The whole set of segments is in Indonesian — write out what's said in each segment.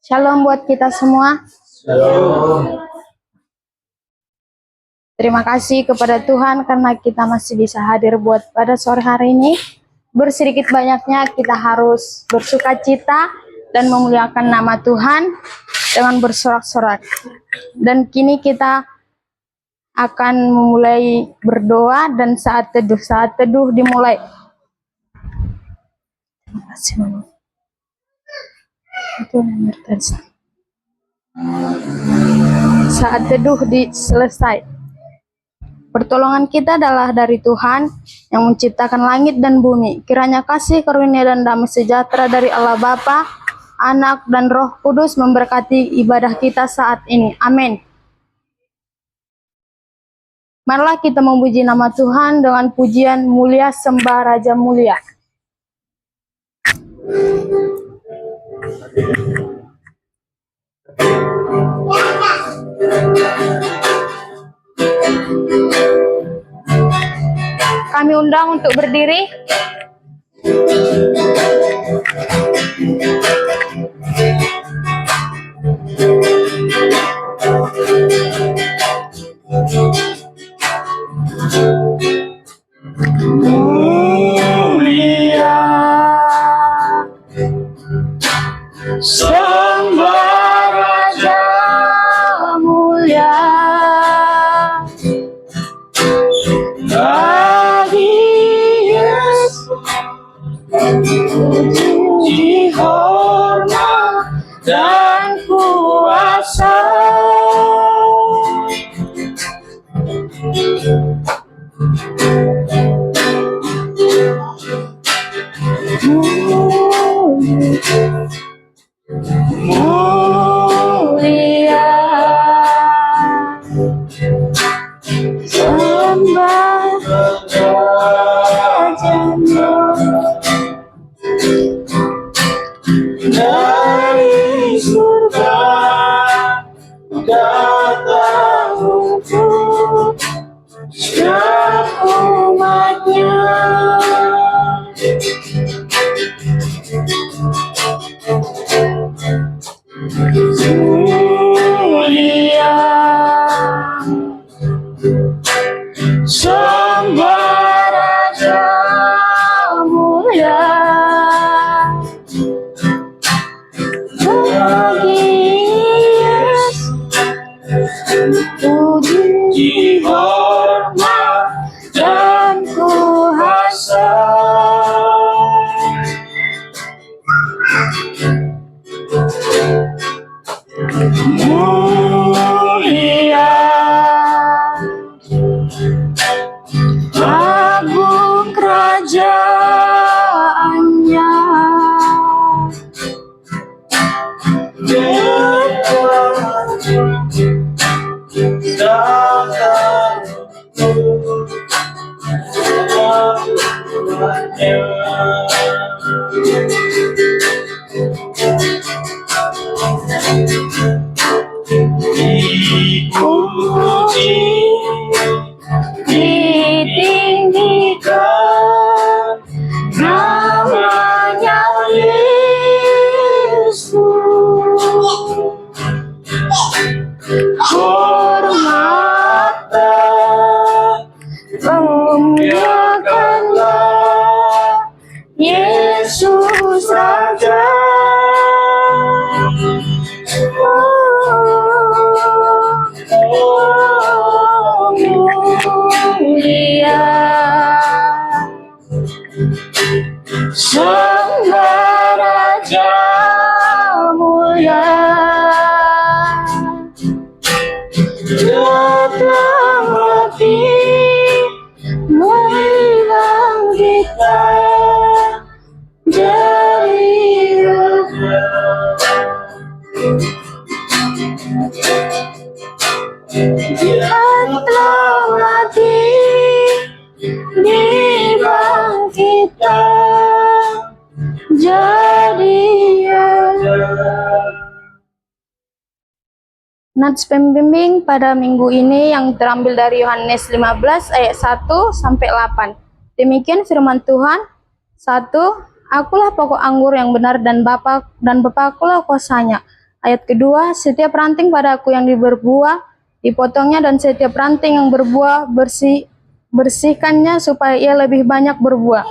Shalom buat kita semua. Shalom. Terima kasih kepada Tuhan karena kita masih bisa hadir buat pada sore hari ini. Bersedikit banyaknya kita harus bersuka cita dan memuliakan nama Tuhan dengan bersorak-sorak. Dan kini kita akan memulai berdoa dan saat teduh dimulai. Terima kasih Mama. Saat teduh selesai. Pertolongan kita adalah dari Tuhan yang menciptakan langit dan bumi. Kiranya kasih karunia dan damai sejahtera dari Allah Bapa, Anak dan Roh Kudus memberkati ibadah kita saat ini. Amin. Marilah kita memuji nama Tuhan dengan pujian mulia sembah Raja Mulia. Kami undang untuk berdiri. Mulia sembah Raja Mulia bagi Yesus, puji hormat dan kuasa. Mulia sembah Raja-Nya dari surga datang untuk setiap umatnya. Mulia sembah Raja Mulia bagi Yesus, puji hormat dan kuasa. Mulia agung kerajaannya, dipuji, ditinggikan namanya Yesus. Hormatan memuliakanlah Yesus Raja. Mulia sembah Raja Mulia datang mati membangkitkan dari Dia telah mati dibangkitkan jadi Nats pembimbing pada minggu ini yang terambil dari Yohanes 15 ayat 1 sampai 8. Demikian firman Tuhan. 1. Akulah pokok anggur yang benar dan Bapakkulah kosanya. Ayat kedua, setiap ranting padaku yang berbuah, dipotongnya, dan setiap ranting yang berbuah, bersihkannya supaya ia lebih banyak berbuah.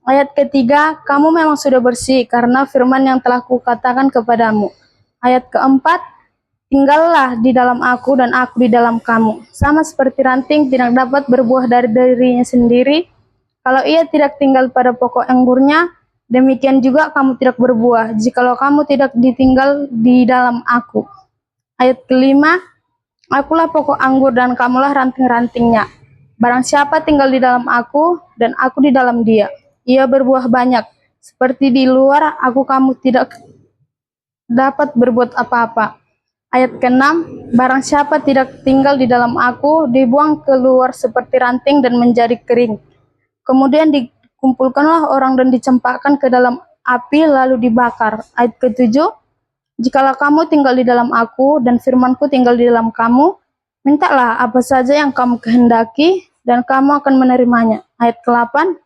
Ayat ketiga, kamu memang sudah bersih karena firman yang telah kukatakan kepadamu. Ayat keempat, tinggallah di dalam aku dan aku di dalam kamu. Sama seperti ranting tidak dapat berbuah dari dirinya sendiri, kalau ia tidak tinggal pada pokok anggurnya, demikian juga kamu tidak berbuah, jikalau kamu tidak ditinggal di dalam aku. Ayat kelima, akulah pokok anggur dan kamulah ranting-rantingnya. Barang siapa tinggal di dalam aku dan aku di dalam dia, ia berbuah banyak. Seperti di luar aku kamu tidak dapat berbuat apa-apa. Ayat ke-6, barang siapa tidak tinggal di dalam aku, dibuang keluar seperti ranting dan menjadi kering. Kemudian dikumpulkanlah orang dan dicampakkan ke dalam api lalu dibakar. Ayat ke-7, jikalau kamu tinggal di dalam aku dan firmanku tinggal di dalam kamu, mintalah apa saja yang kamu kehendaki dan kamu akan menerimanya. Ayat ke-8,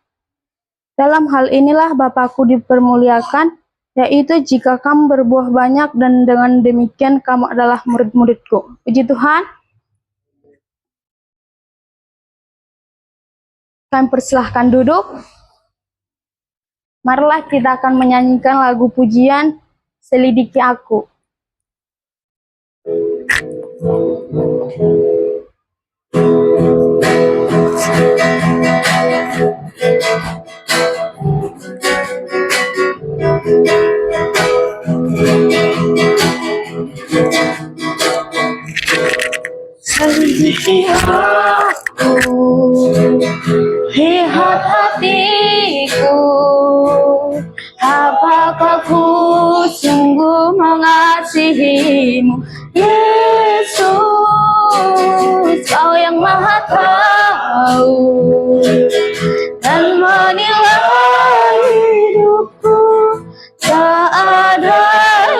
dalam hal inilah Bapakku dipermuliakan, yaitu jika kamu berbuah banyak dan dengan demikian kamu adalah murid-muridku. Puji Tuhan. Kami persilahkan duduk. Marilah kita akan menyanyikan lagu pujian Selidiki Aku. Selidiki aku, lihat hatiku, apakah ku sungguh mengasihimu, Yesus, Kau yang Maha Tahu dan menilai hidupku, tak ada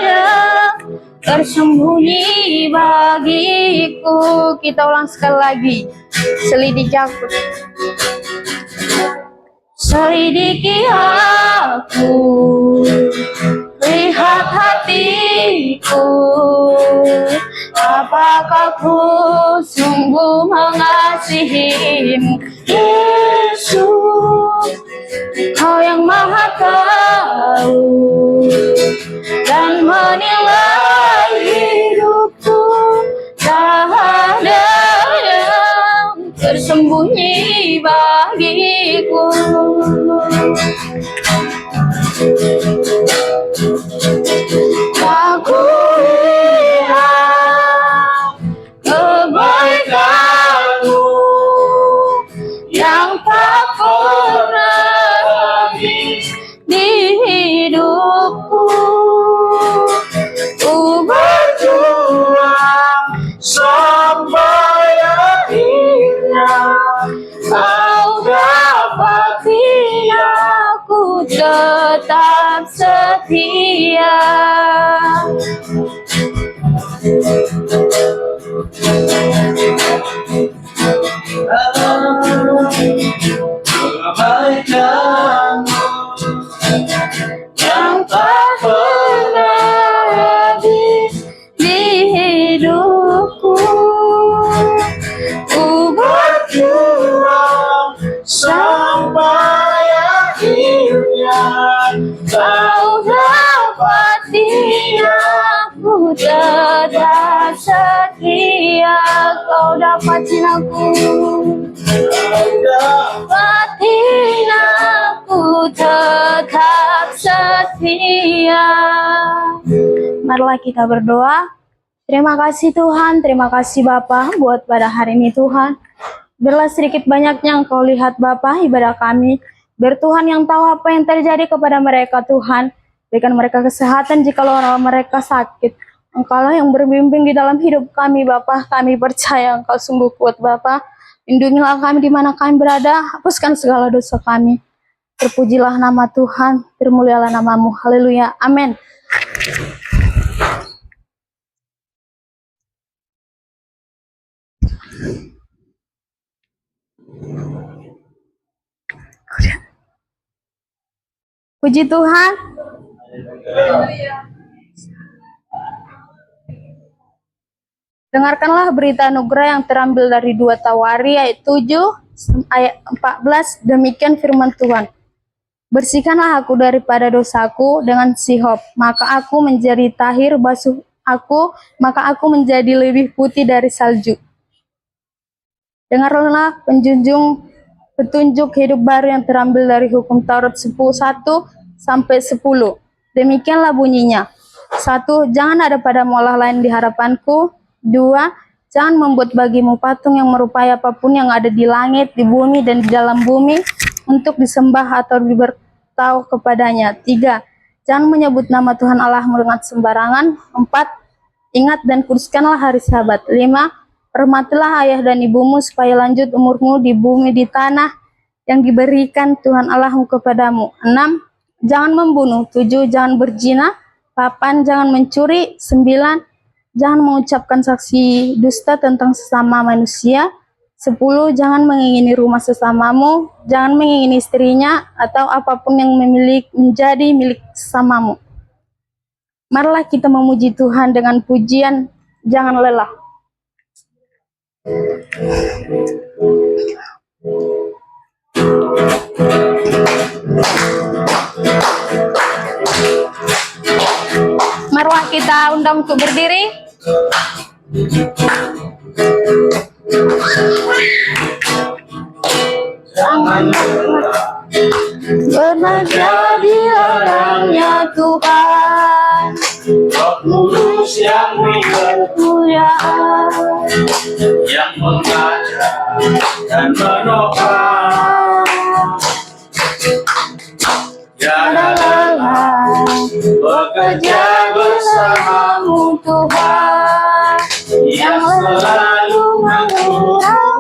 yang tersembunyi bagiku. Kita ulang sekali lagi. Selidiki aku. Selidiki aku, lihat hatiku, apakah ku sungguh mengasihimu, Yesus, Kau yang Maha Tahu dan menilai hidupku, tak ada yang tersembunyi bagiku. Aku lihat kebaikan-Mu yang tak pernah habis di hidupku. Ku berjuang sampai akhirnya Kau dapati aku tetap setia. Kebaikan-Mu yang tak pernah habis di hidupku. Ku berjuang sampai akhirnya Kau dapati aku tetap setia. Kau dapatin aku, dapatin aku tetap setia. Marilah kita berdoa. Terima kasih Tuhan, terima kasih Bapa buat pada hari ini Tuhan. Biarlah sedikit banyaknya Engkau lihat Bapa ibadah kami. Biar Tuhan yang tahu apa yang terjadi kepada mereka Tuhan. Berikan mereka kesehatan jikalau mereka sakit. Engkaulah yang berbimbing di dalam hidup kami Bapa. Kami percaya Engkau sungguh kuat Bapa. Lindungilah kami di mana kami berada. Hapuskan segala dosa kami. Terpujilah nama Tuhan. Termulialah nama-Mu. Haleluya. Amin. Puji Tuhan. Dengarkanlah berita anugerah yang terambil dari 2 Tawari ayat 7 ayat 14. Demikian firman Tuhan. Bersihkanlah aku daripada dosaku dengan sihop, maka aku menjadi tahir, basuh aku, maka aku menjadi lebih putih dari salju. Dengarlah petunjuk hidup baru yang terambil dari hukum Taurat 1 sampai 10. Demikianlah bunyinya. 1. Jangan ada padamu Allah lain di hadapanku. 2. Jangan membuat bagimu patung yang merupai apapun yang ada di langit, di bumi, dan di dalam bumi untuk disembah atau diberitahu kepadanya. 3. Jangan menyebut nama Tuhan Allahmu dengan sembarangan. 4. Ingat dan kuduskanlah hari Sabat. 5. Hormatilah ayah dan ibumu supaya lanjut umurmu di bumi di tanah yang diberikan Tuhan Allahmu kepadamu. 6. Jangan membunuh. 7. Jangan berzina. 8. Jangan mencuri. 9. Jangan mengucapkan saksi dusta tentang sesama manusia. 10. Jangan mengingini rumah sesamamu. Jangan mengingini istrinya atau apapun yang menjadi milik sesamamu. Marilah kita memuji Tuhan dengan pujian, jangan lelah. Marilah kita undang untuk berdiri. Pernah jadi orangnya Tuhan, Mulus yang kemuliaan, yang mengajar dan menopang, tiada lelah bekerja bersamamu Tuhan, yang selalu mengurapi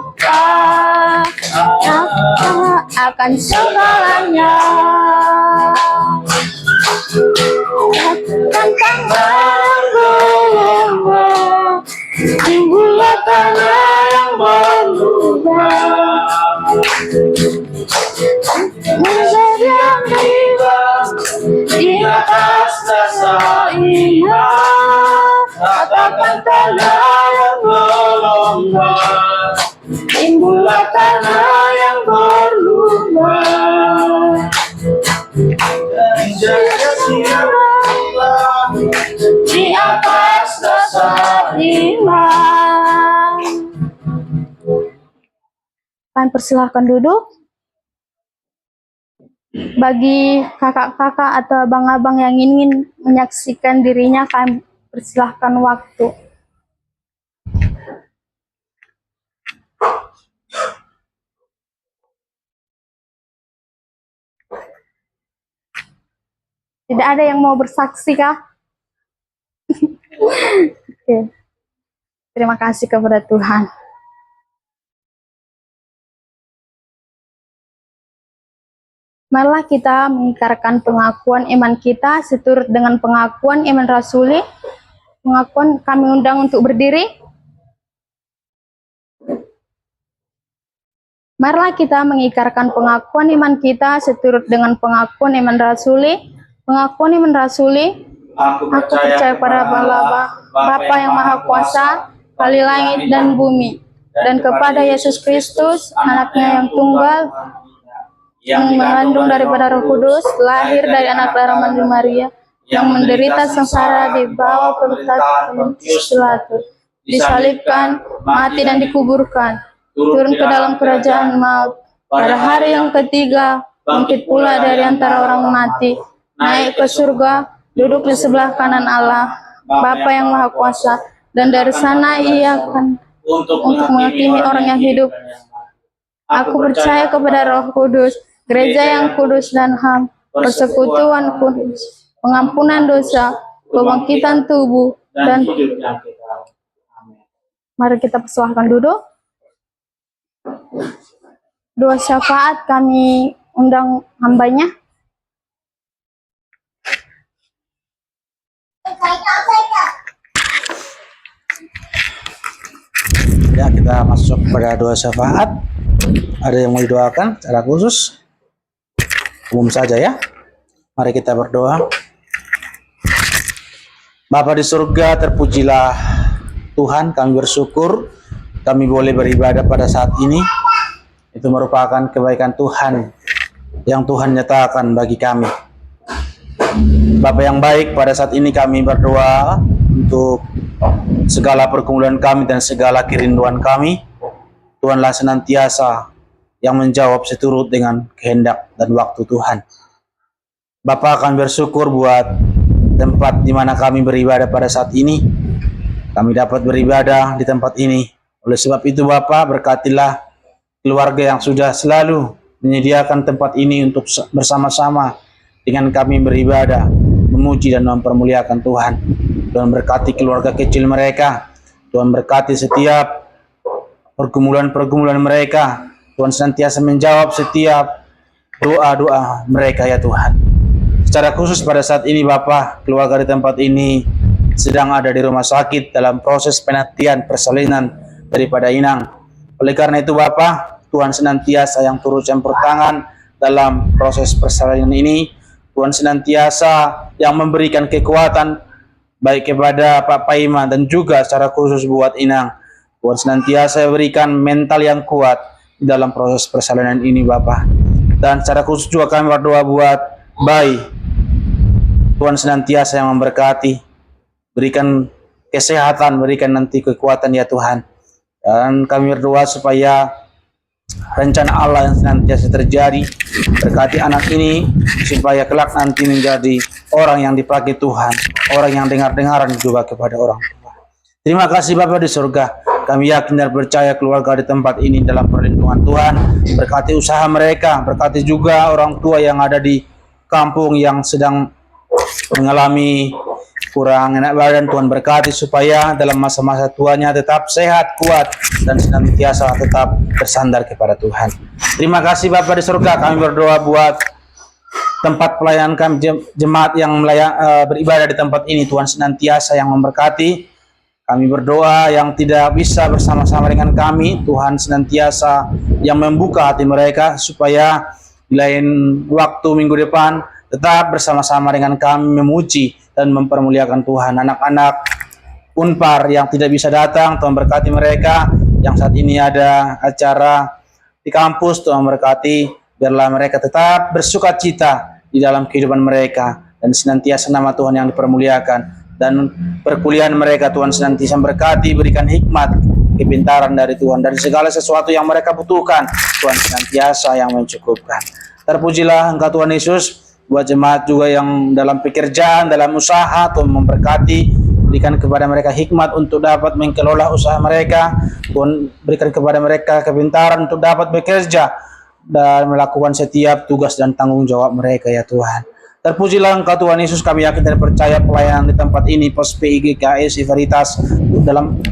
akan segalanya. Tentang bergelombang, timbullah tanah yang berlubang, menjadi yang di atas dasar iman, katakan tanah yang bergelombang, timbullah tanah yang berlubang, menjaga siapa di atas dasar iman. Kalian persilahkan duduk. Bagi kakak-kakak atau abang-abang yang ingin menyaksikan dirinya, kalian persilahkan waktu. Tidak ada yang mau bersaksi kah? Oke. Terima kasih kepada Tuhan. Marilah kita mengikrarkan pengakuan iman kita seturut dengan pengakuan iman rasuli. Pengakuan kami undang untuk berdiri. Marilah kita mengikrarkan pengakuan iman kita seturut dengan pengakuan iman rasuli. Pengakuan iman rasuli. Aku percaya pada Allah, Bapa yang Maha Kuasa, Kali langit dan bumi, dan kepada Yesus Kristus, anaknya yang tunggal, yang mengandung daripada Roh Kudus, lahir dari anak darah Maria, yang menderita sengsara di bawah pemerintahan Pontius Pilatus, disalibkan, mati dan dikuburkan, turun ke dalam kerajaan maut, pada hari yang ketiga, bangkit pula dari antara orang mati, naik ke surga, duduk di sebelah kanan Allah, Bapa yang Maha Kuasa, dan dari sana Ia akan untuk menghakimi orang yang hidup. Aku percaya kepada Roh Kudus, gereja yang kudus dan HAM, persekutuan kudus, pengampunan dosa, kebangkitan tubuh, dan hidup yang kekal. Amin. mari kita persilahkan duduk. Doa syafaat kami undang hambanya. Ya, kita masuk pada doa syafaat. Ada yang mau didoakan secara khusus? Umum saja ya. Mari kita berdoa. Bapa di surga, terpujilah Tuhan, kami bersyukur kami boleh beribadah pada saat ini. Itu merupakan kebaikan Tuhan yang Tuhan nyatakan bagi kami. Bapa yang baik, pada saat ini kami berdoa untuk segala pergumulan kami dan segala kerinduan kami. Tuhanlah senantiasa yang menjawab seturut dengan kehendak dan waktu Tuhan. Bapa akan bersyukur buat tempat di mana kami beribadah pada saat ini. Kami dapat beribadah di tempat ini. Oleh sebab itu Bapa, berkatilah keluarga yang sudah selalu menyediakan tempat ini untuk bersama-sama dengan kami beribadah, memuji dan mempermuliakan Tuhan. Tuhan berkati keluarga kecil mereka. Tuhan berkati setiap pergumulan-pergumulan mereka. Tuhan senantiasa menjawab setiap doa-doa mereka ya Tuhan. Secara khusus pada saat ini Bapa, keluarga di tempat ini sedang ada di rumah sakit dalam proses penantian persalinan daripada inang. Oleh karena itu Bapa, Tuhan senantiasa yang turut campur tangan dalam proses persalinan ini. Tuhan senantiasa yang memberikan kekuatan baik kepada Pak Paima dan juga secara khusus buat inang. Tuhan senantiasa berikan mental yang kuat dalam proses persalinan ini Bapa. Dan secara khusus juga kami berdoa buat bayi. Tuhan senantiasa yang memberkati, berikan kesehatan, berikan nanti kekuatan ya Tuhan. Dan kami berdoa supaya rencana Allah yang senantiasa terjadi, berkati anak ini supaya kelak nanti menjadi orang yang dipakai Tuhan, orang yang dengar-dengaran juga kepada orang tua. Terima kasih Bapa di surga. Kami yakin dan percaya keluarga di tempat ini dalam perlindungan Tuhan. Berkati usaha mereka, berkati juga orang tua yang ada di kampung yang sedang mengalami kurang enak badan. Tuhan berkati supaya dalam masa-masa tuanya tetap sehat, kuat, dan senantiasa tetap bersandar kepada Tuhan. Terima kasih Bapa di surga. Kami berdoa buat tempat pelayanan kami, jemaat yang beribadah di tempat ini. Tuhan senantiasa yang memberkati. Kami berdoa yang tidak bisa bersama-sama dengan kami, Tuhan senantiasa yang membuka hati mereka supaya di lain waktu minggu depan tetap bersama-sama dengan kami memuji dan mempermuliakan Tuhan. Anak-anak Unpar yang tidak bisa datang, Tuhan berkati mereka. Yang saat ini ada acara di kampus, Tuhan berkati. Biarlah mereka tetap bersukacita di dalam kehidupan mereka dan senantiasa nama Tuhan yang dipermuliakan. Dan perkuliahan mereka Tuhan senantiasa berkati, berikan hikmat, kepintaran dari Tuhan, dari segala sesuatu yang mereka butuhkan. Tuhan senantiasa yang mencukupkan. Terpujilah Engkau Tuhan Yesus. Buat jemaat juga yang dalam pekerjaan, dalam usaha, Tuhan memberkati, berikan kepada mereka hikmat untuk dapat mengelola usaha mereka. Tuhan berikan kepada mereka kepintaran untuk dapat bekerja dan melakukan setiap tugas dan tanggung jawab mereka ya Tuhan. Terpujilah Engkau Tuhan Yesus. Kami yakin dan percaya pelayanan di tempat ini Pos PIGKS Veritas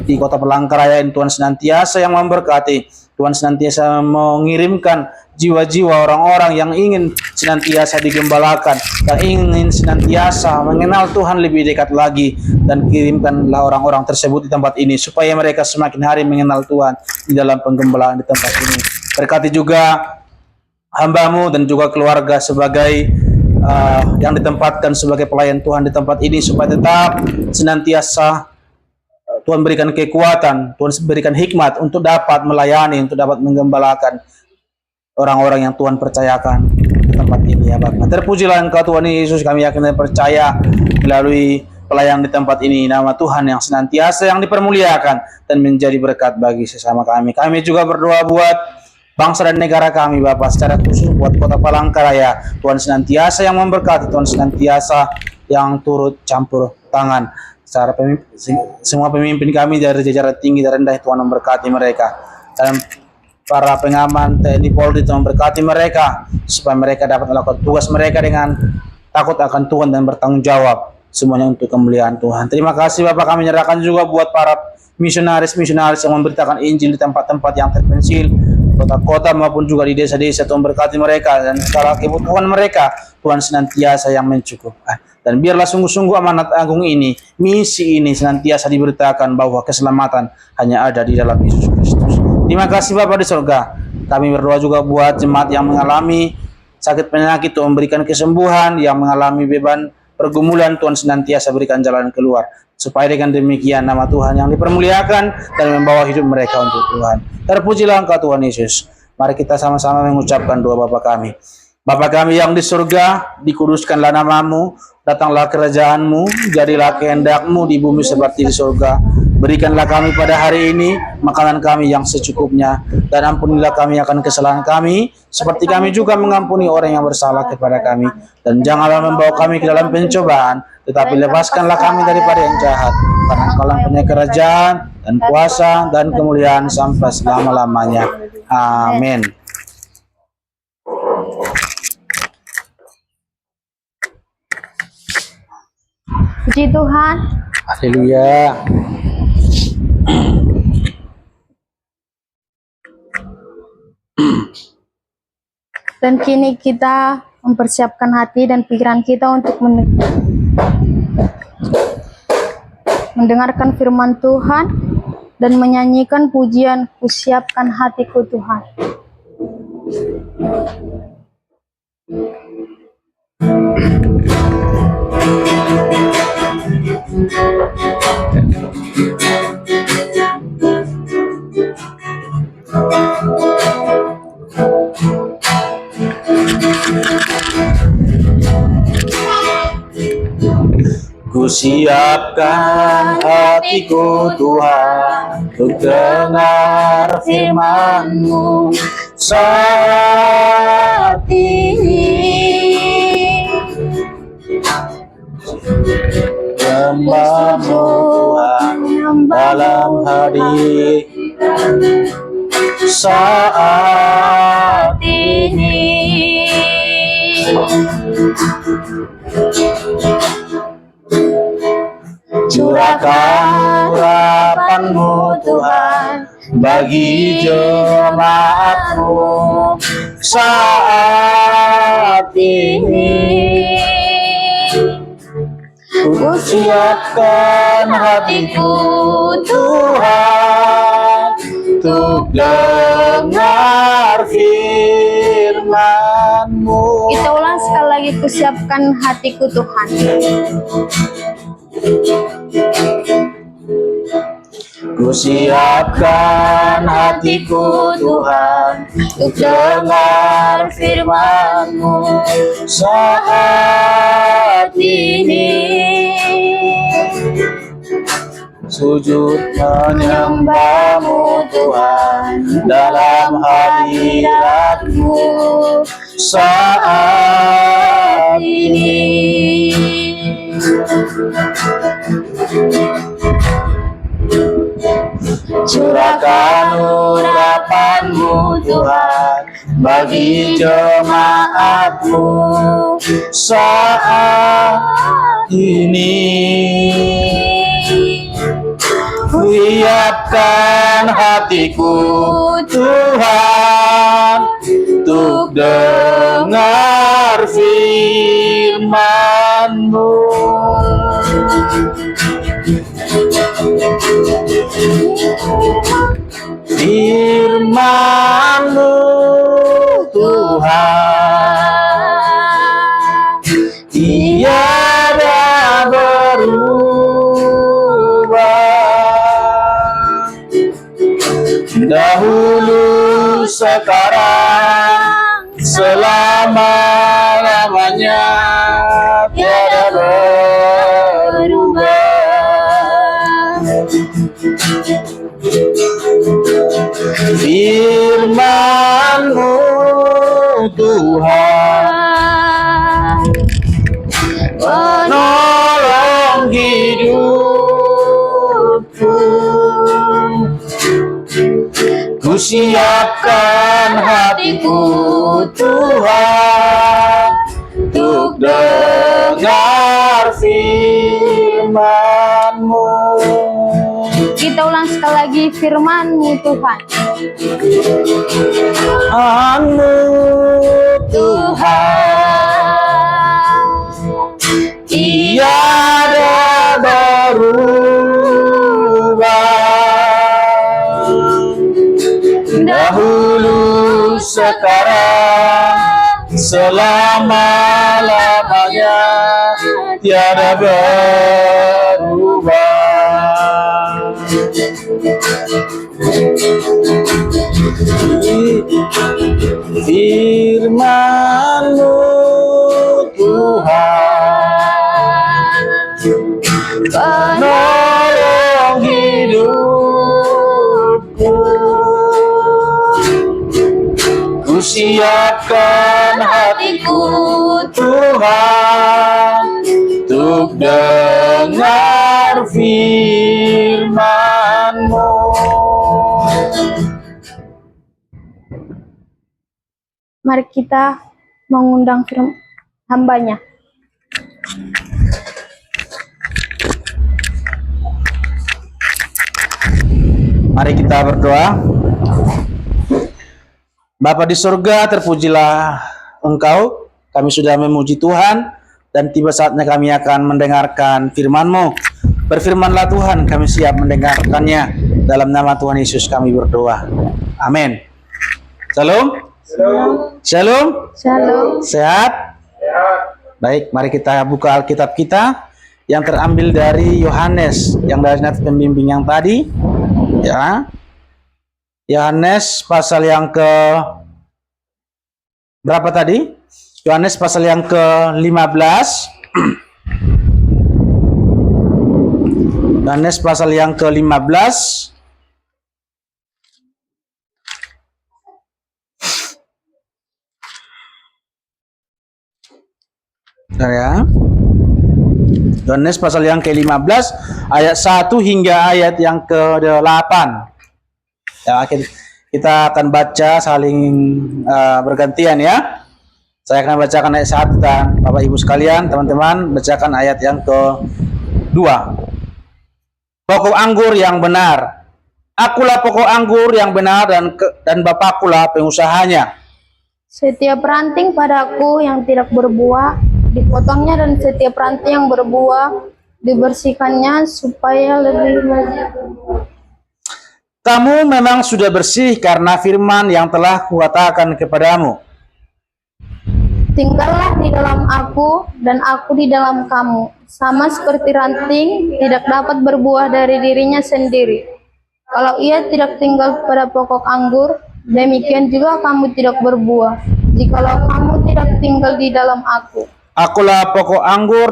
di Kota Palangkaraya ini Tuhan senantiasa yang memberkati. Tuhan senantiasa mengirimkan jiwa-jiwa orang-orang yang ingin senantiasa digembalakan, yang ingin senantiasa mengenal Tuhan lebih dekat lagi, dan kirimkanlah orang-orang tersebut di tempat ini supaya mereka semakin hari mengenal Tuhan di dalam penggembalaan di tempat ini. Berkati juga hamba-Mu dan juga keluarga sebagai yang ditempatkan sebagai pelayan Tuhan di tempat ini supaya tetap senantiasa Tuhan berikan kekuatan, Tuhan berikan hikmat untuk dapat melayani, untuk dapat menggembalakan orang-orang yang Tuhan percayakan di tempat ini ya Bapak. Terpujilah Engkau Tuhan Yesus. Kami yakin dan percaya melalui pelayan di tempat ini nama Tuhan yang senantiasa yang dipermuliakan dan menjadi berkat bagi sesama kami. Kami juga berdoa buat bangsa dan negara kami Bapak, secara khusus buat Kota Palangkaraya. Tuhan senantiasa yang memberkati, Tuhan senantiasa yang turut campur tangan. Secara semua pemimpin kami dari jajaran tinggi dan rendah, Tuhan memberkati mereka. Dan para pengaman TNI Polri, Tuhan memberkati mereka supaya mereka dapat melakukan tugas mereka dengan takut akan Tuhan dan bertanggung jawab semuanya untuk kemuliaan Tuhan. Terima kasih Bapak. Kami menyerahkan juga buat para misionaris-misionaris yang memberitakan Injil di tempat-tempat yang terpencil, kota-kota maupun juga di desa-desa. Tuhan berkati mereka dan segala kebutuhan mereka Tuhan senantiasa yang mencukupkan. Dan biarlah sungguh-sungguh amanat agung ini, misi ini senantiasa diberitakan bahwa keselamatan hanya ada di dalam Yesus Kristus. Terima kasih Bapak di surga. Kami berdoa juga buat jemaat yang mengalami sakit penyakit, Tuhan berikan kesembuhan, yang mengalami beban pergumulan Tuhan senantiasa berikan jalan keluar. supaya dengan demikian nama Tuhan yang dipermuliakan dan membawa hidup mereka untuk Tuhan. Terpujilah Engkau Tuhan Yesus. Mari kita sama-sama mengucapkan doa Bapa kami. Bapa kami yang di surga, dikuduskanlah namamu, datanglah kerajaan-Mu, jadilah kehendak-Mu di bumi seperti di surga. Berikanlah kami pada hari ini makanan kami yang secukupnya, dan ampunilah kami akan kesalahan kami, seperti kami juga mengampuni orang yang bersalah kepada kami. Dan janganlah membawa kami ke dalam pencobaan, tetapi lepaskanlah kami daripada yang jahat. Karena Engkau punya kerajaan dan kuasa dan kemuliaan sampai selama-lamanya. Amin. Puji Tuhan. Haleluya. Dan kini kita mempersiapkan hati dan pikiran kita untuk mendengarkan firman Tuhan dan menyanyikan pujian "Kusiapkan Hatiku Tuhan". Kusiapkan hatiku Tuhan untuk dengar firman-Mu saat ini. Hamba-Mu Tuhan dalam hari saat ini. Curahkan urapan-Mu Tuhan bagi jemaat-Mu saat ini. Kusiapkan hatiku Tuhan untuk dengar firman-Mu. Kita ulang sekali lagi, kusiapkan hatiku Tuhan. Kusiapkan hatiku Tuhan untuk dengar firman-Mu saat ini. Sujud menyembah-Mu Tuhan dalam hadirat-Mu saat ini. Curahkan urapan-Mu Tuhan bagi jemaat-Mu saat ini. Kusiapkan hatiku Tuhan untuk dengar firman-Mu. Firman-Mu Tuhan tiada berubah, dahulu sekarang selama-lamanya tiada berubah. Firman-Mu Tuhan menolong hidupku. Kusiapkan hatiku Tuhan untuk dengar firman-Mu. Kita ulang sekali lagi, firman-Mu Tuhan. Anu Tuhan tiada berubah, dahulu sekarang selama-lamanya tiada berubah. Firman-Mu Tuhan penolong hidupku. Ku siapkan hatiku Tuhan untuk dengar firman-Mu. Mari kita mengundang hamba-Nya. Mari kita berdoa. Bapa di surga, terpujilah Engkau. Kami sudah memuji Tuhan dan tiba saatnya kami akan mendengarkan firman-Mu. Berfirmanlah Tuhan, kami siap mendengarkannya. Dalam nama Tuhan Yesus kami berdoa. Amin. Shalom. Shalom. Shalom. Sehat? Baik, mari kita buka Alkitab kita yang terambil dari Yohanes, yang dari nats pembimbing yang tadi. Ya. Yohanes pasal yang ke berapa tadi? Yohanes pasal yang ke-15. Yohanes pasal yang ke-15. Ya. Yohanes pasal yang ke-15 ayat 1 hingga ayat yang ke-8. Ya, kita akan baca saling bergantian ya. Saya akan bacakan ayat 1 dan Bapak Ibu sekalian, teman-teman bacakan ayat yang ke-2. Pokok anggur yang benar. Akulah pokok anggur yang benar dan Bapakkulah pengusahanya. Setiap ranting padaku yang tidak berbuah dipotongnya, dan setiap ranting yang berbuah dibersihkannya supaya lebih banyak. Kamu memang sudah bersih karena firman yang telah kukatakan kepadamu. Tinggallah di dalam aku dan aku di dalam kamu. Sama seperti ranting tidak dapat berbuah dari dirinya sendiri kalau ia tidak tinggal pada pokok anggur, demikian juga kamu tidak berbuah jikalau kamu tidak tinggal di dalam aku. Akulah pokok anggur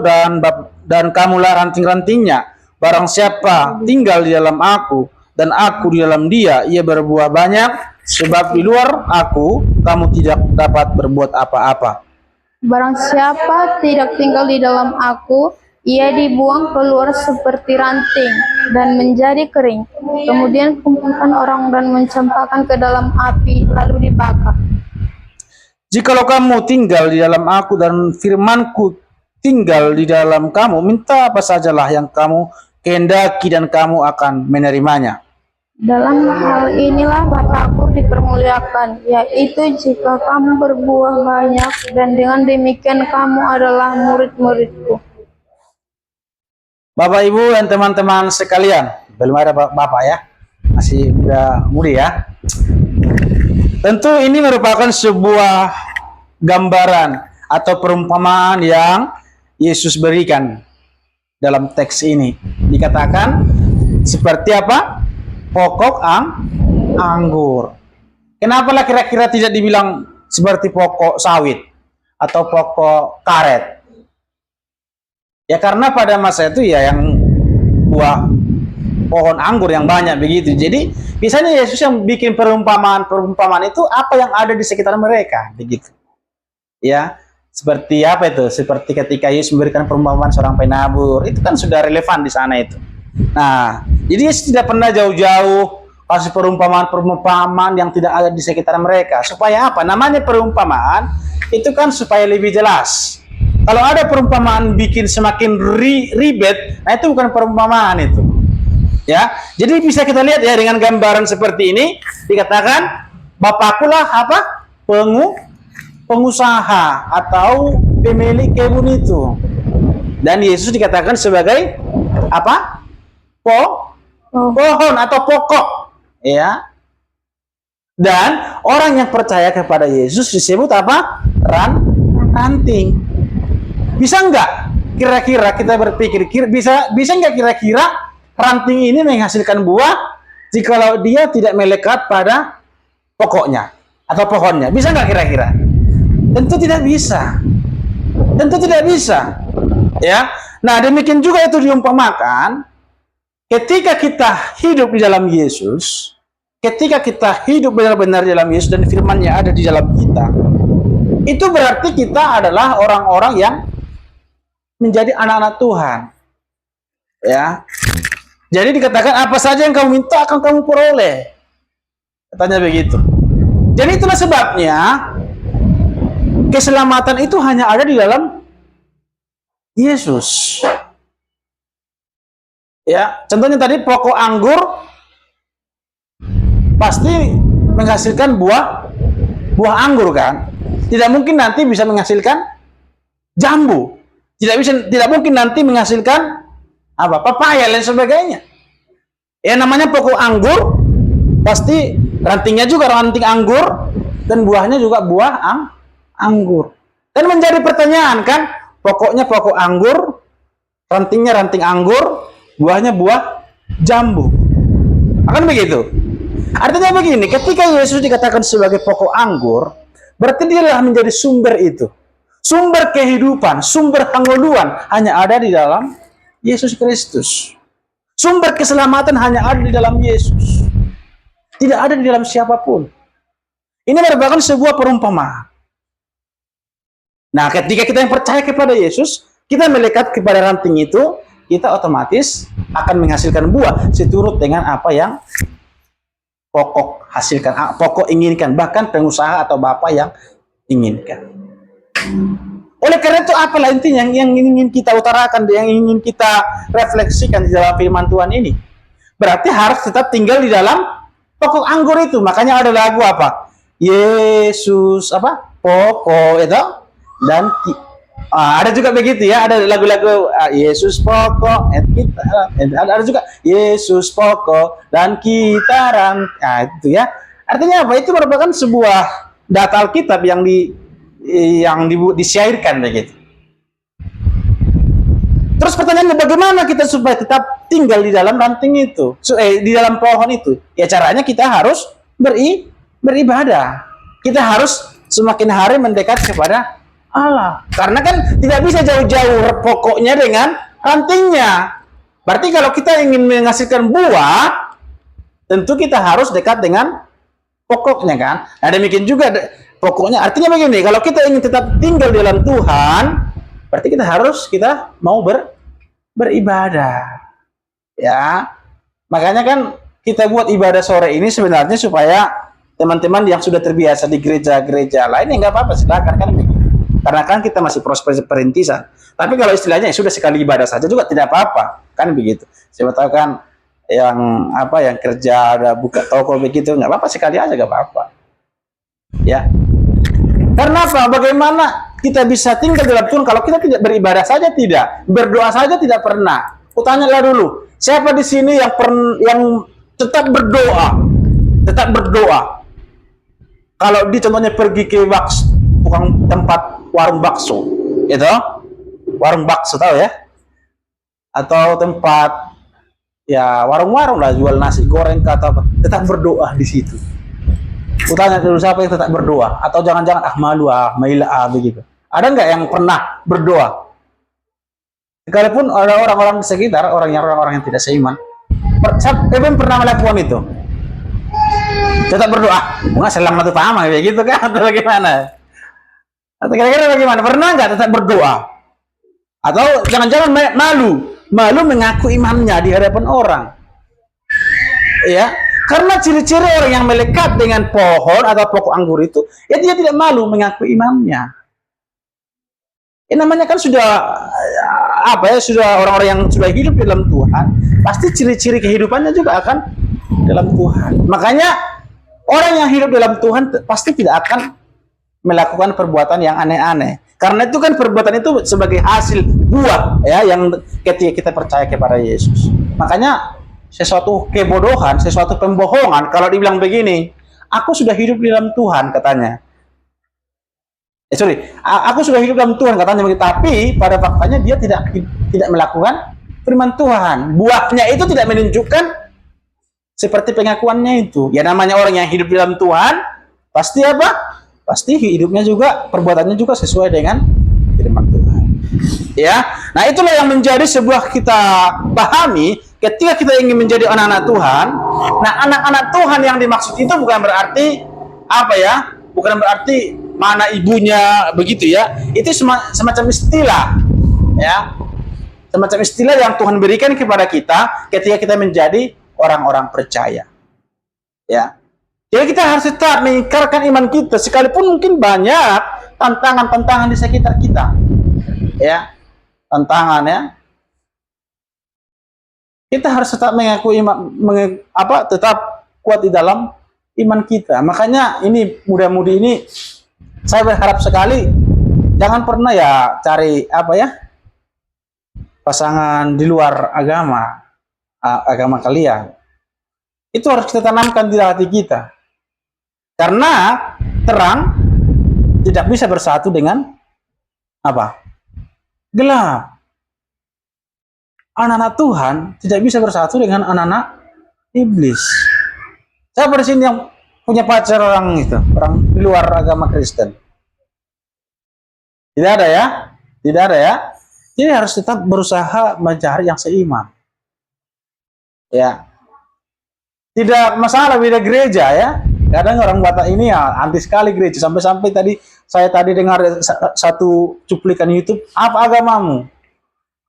dan kamulah ranting-rantingnya. Barang siapa tinggal di dalam aku dan aku di dalam dia, ia berbuah banyak, sebab di luar aku kamu tidak dapat berbuat apa-apa. Barang siapa tidak tinggal di dalam aku, ia dibuang keluar seperti ranting dan menjadi kering. Kemudian kumpulkan orang dan mencampakkan ke dalam api, lalu dibakar. Jikalau kamu tinggal di dalam aku dan firmanku tinggal di dalam kamu, minta apa sajalah yang kamu kehendaki dan kamu akan menerimanya. Dalam hal inilah Bapakku dipermuliakan, yaitu jika kamu berbuah banyak, dan dengan demikian kamu adalah murid-muridku. Bapak, Ibu, dan teman-teman sekalian, belum ada Bapak ya, masih muda ya. Tentu ini merupakan sebuah gambaran atau perumpamaan yang Yesus berikan dalam teks ini. Dikatakan seperti apa? Pokok anggur. Kenapa lah kira-kira tidak dibilang seperti pokok sawit atau pokok karet? Ya karena pada masa itu ya yang buah pohon anggur yang banyak begitu. Jadi biasanya Yesus yang bikin perumpamaan itu apa yang ada di sekitar mereka begitu. Ya, seperti apa itu? Seperti ketika Yesus memberikan perumpamaan seorang penabur, itu kan sudah relevan di sana itu. Nah, jadi Yesus tidak pernah jauh-jauh kasih perumpamaan yang tidak ada di sekitar mereka. Supaya apa? Namanya perumpamaan itu kan supaya lebih jelas. Kalau ada perumpamaan bikin semakin ribet, nah itu bukan perumpamaan itu. Ya, jadi bisa kita lihat ya dengan gambaran seperti ini dikatakan Bapakkulah apa? Pengusaha atau pemilik kebun itu. Dan Yesus dikatakan sebagai apa? Pohon atau pokok, ya. Dan orang yang percaya kepada Yesus disebut apa? Ranting. Bisa enggak kira-kira kita berpikir, bisa nggak kira-kira ranting ini menghasilkan buah jikalau dia tidak melekat pada pokoknya atau pohonnya? Bisa nggak kira-kira? Tentu tidak bisa. Tentu tidak bisa. Ya. Nah, demikian juga itu diumpamakan ketika kita hidup di dalam Yesus, ketika kita hidup benar-benar di dalam Yesus dan firman-Nya ada di dalam kita, itu berarti kita adalah orang-orang yang menjadi anak-anak Tuhan. Ya. Jadi dikatakan apa saja yang kamu minta akan kamu peroleh. Katanya begitu. Jadi itulah sebabnya keselamatan itu hanya ada di dalam Yesus. Ya, contohnya tadi pokok anggur pasti menghasilkan buah anggur kan? Tidak mungkin nanti bisa menghasilkan jambu. Tidak mungkin nanti menghasilkan papaya dan sebagainya. Ya, namanya pokok anggur pasti rantingnya juga ranting anggur dan buahnya juga buah anggur. Dan menjadi pertanyaan kan, pokoknya pokok anggur, rantingnya ranting anggur, buahnya buah jambu. Akan begitu. Artinya begini, ketika Yesus dikatakan sebagai pokok anggur, berarti dia adalah menjadi sumber itu. Sumber kehidupan, sumber penghidupan hanya ada di dalam Yesus Kristus. Sumber keselamatan hanya ada di dalam Yesus. Tidak ada di dalam siapapun. Ini merupakan sebuah perumpamaan. Nah, ketika kita yang percaya kepada Yesus, kita melekat kepada ranting itu, kita otomatis akan menghasilkan buah seturut dengan apa yang pokok hasilkan, pokok inginkan, bahkan pengusaha atau bapak yang inginkan. Oleh karena itu apalah intinya yang ingin kita utarakan, yang ingin kita refleksikan di dalam firman Tuhan ini. Berarti harus tetap tinggal di dalam pokok anggur itu. Makanya ada lagu apa? Yesus pokok itu dan ada juga begitu ya, ada lagu-lagu Yesus pokok ada juga Yesus pokok dan kita itu ya. Artinya apa? Itu merupakan sebuah data Alkitab yang disyairkan begitu. Terus pertanyaannya, bagaimana kita supaya tetap tinggal di dalam ranting itu, di dalam pohon itu? Ya caranya kita harus beribadah. Kita harus semakin hari mendekat kepada Allah. Karena kan tidak bisa jauh-jauh pokoknya dengan rantingnya. Berarti kalau kita ingin menghasilkan buah, tentu kita harus dekat dengan pokoknya kan. Nah, demikian juga pokoknya. Artinya begini, kalau kita ingin tetap tinggal di dalam Tuhan, berarti kita mau beribadah. Ya. Makanya kan kita buat ibadah sore ini sebenarnya supaya teman-teman yang sudah terbiasa di gereja-gereja lain ya nggak apa-apa, silakan kan begitu. Karena kan kita masih proses perintisan. Tapi kalau istilahnya ya sudah sekali ibadah saja juga tidak apa-apa, kan begitu. Siapa tahu kan yang kerja ada buka toko begitu, nggak apa-apa, sekali aja nggak apa-apa. Ya. Karena apa? Bagaimana kita bisa tinggal dalam Tuhan kalau kita tidak beribadah saja tidak, berdoa saja tidak pernah? Kutanyalah dulu, siapa di sini yang tetap berdoa? Tetap berdoa. Kalau di contohnya pergi ke tukang tempat warung bakso, itu warung bakso tahu ya? Atau tempat ya warung-warung lah jual nasi goreng atau apa, tetap berdoa di situ. Kutanya dulu siapa yang tetap berdoa? Atau jangan-jangan maila begitu? Ada nggak yang pernah berdoa? Sekalipun ada orang-orang di sekitar, orang-orang yang tidak seiman, siapa pernah melakukan itu? Tetap berdoa, nggak selang atau paham kayak gitu kan? Atau bagaimana? Atau kira-kira bagaimana? Pernah nggak tetap berdoa? Atau jangan-jangan malu mengaku imannya di hadapan orang? Ya, karena ciri-ciri orang yang melekat dengan pohon atau pokok anggur itu, ya dia tidak malu mengaku imannya. Ya, namanya kan sudah sudah orang-orang yang sudah hidup dalam Tuhan, pasti ciri-ciri kehidupannya juga akan dalam Tuhan. Makanya orang yang hidup dalam Tuhan pasti tidak akan melakukan perbuatan yang aneh-aneh. Karena itu kan perbuatan itu sebagai hasil buah ya yang ketika kita percaya kepada Yesus. Makanya sesuatu kebodohan, sesuatu pembohongan kalau dibilang begini, aku sudah hidup di dalam Tuhan katanya. Aku sudah hidup dalam Tuhan katanya begitu, tapi pada faktanya dia tidak melakukan firman Tuhan. Buahnya itu tidak menunjukkan seperti pengakuannya itu. Ya namanya orang yang hidup dalam Tuhan, pasti apa? Pasti hidupnya juga, perbuatannya juga sesuai dengan firman Tuhan. Ya, nah itulah yang menjadi sebuah kita pahami ketika kita ingin menjadi anak-anak Tuhan. Nah, anak-anak Tuhan yang dimaksud itu bukan berarti apa ya? Bukan berarti mana ibunya begitu ya. Itu semacam istilah, ya. Semacam istilah yang Tuhan berikan kepada kita ketika kita menjadi orang-orang percaya. Ya. Jadi kita harus tetap mengikarkan iman kita sekalipun mungkin banyak tantangan-tantangan di sekitar kita. Ya. Tantangan ya. Kita harus tetap mengakui tetap kuat di dalam iman kita. Makanya ini muda-mudi ini saya berharap sekali jangan pernah ya cari pasangan di luar agama kalian. Itu harus kita tanamkan di hati kita. Karena terang tidak bisa bersatu dengan gelap. Anak-anak Tuhan tidak bisa bersatu dengan anak-anak iblis. Siapa di sini yang punya pacar orang di luar agama Kristen? Tidak ada ya? Tidak ada ya? Jadi harus tetap berusaha mencari yang seiman. Ya. Tidak masalah beda gereja ya. Kadang orang Batak ini ya anti sekali gereja. Sampai-sampai saya dengar satu cuplikan YouTube, apa agamamu?